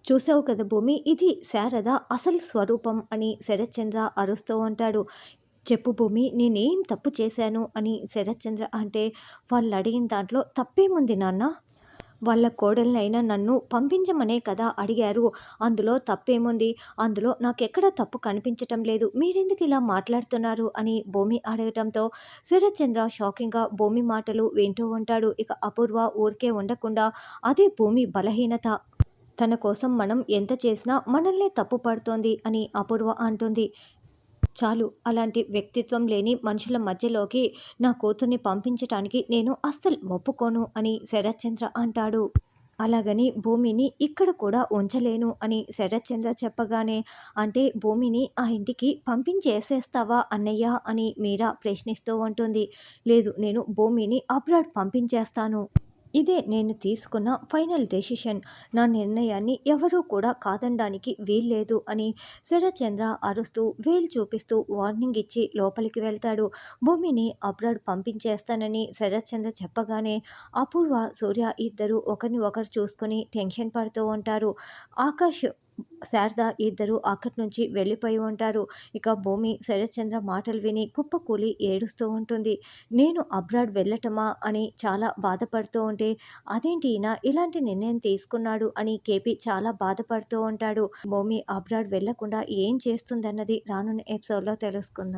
చూసావు కదా భూమి, ఇది శారద అసలు స్వరూపం అని శరత్చంద్ర అరుస్తూ ఉంటాడు. చెప్పు భూమి, నేనేం తప్పు చేశాను అని శరత్చంద్ర అంటే, వాళ్ళు అడిగిన దాంట్లో తప్పేముంది నాన్న? వాళ్ళ కోడలినైనా నన్ను పంపించమనే కదా అడిగారు. అందులో తప్పేముంది? అందులో నాకెక్కడ తప్పు కనిపించటం లేదు. మీరెందుకు ఇలా మాట్లాడుతున్నారు అని భూమి అడగటంతో శరత్చంద్ర షాకింగ్గా భూమి మాటలు వింటూ ఉంటాడు. ఇక అపూర్వ ఊరికే ఉండకుండా అదే భూమి బలహీనత. తన కోసం మనం ఎంత చేసినా మనల్నే తప్పు పడుతోంది అని అపూర్వ అంటుంది. చాలు, అలాంటి వ్యక్తిత్వం లేని మనుషుల మధ్యలోకి నా కూతుర్ని పంపించటానికి నేను అస్సలు ఒప్పుకోను అని శరత్చంద్ర అంటాడు. అలాగని భూమిని ఇక్కడ కూడా ఉంచలేను అని శరత్చంద్ర చెప్పగానే, అంటే భూమిని ఆ ఇంటికి పంపించేసేస్తావా అన్నయ్య అని మీరా ప్రశ్నిస్తూ ఉంటుంది. లేదు, నేను భూమిని అబ్రాడ్ పంపించేస్తాను. ఇదే నేను తీసుకున్న ఫైనల్ డెసిషన్. నా నిర్ణయాన్ని ఎవరూ కూడా కాదనడానికి వీల్లేదు అని శరత్చంద్ర అరుస్తూ వేలు చూపిస్తూ వార్నింగ్ ఇచ్చి లోపలికి వెళ్తాడు. భూమిని అబ్రాడ్ పంపించేస్తానని శరత్చంద్ర చెప్పగానే అపూర్వ, సూర్య ఇద్దరు ఒకరిని ఒకరు చూసుకొని టెన్షన్ పడుతూ ఉంటారు. ఆకాష్, శారద ఇద్దరు అక్కడి నుంచి వెళ్ళిపోయి ఉంటారు. ఇక భూమి శరత్చంద్ర మాటలు విని కుప్పకూలి ఏడుస్తూ ఉంటుంది. నేను అబ్రాడ్ వెళ్ళటమా అని చాలా బాధపడుతూ ఉంటే, అదేంటి ఈయన ఇలాంటి నిర్ణయం తీసుకున్నాడు అని కేపీ చాలా బాధపడుతూ ఉంటాడు. భూమి అబ్రాడ్ వెళ్ళకుండా ఏం చేస్తుందన్నది రానున్న ఎపిసోడ్లో తెలుసుకుందాం.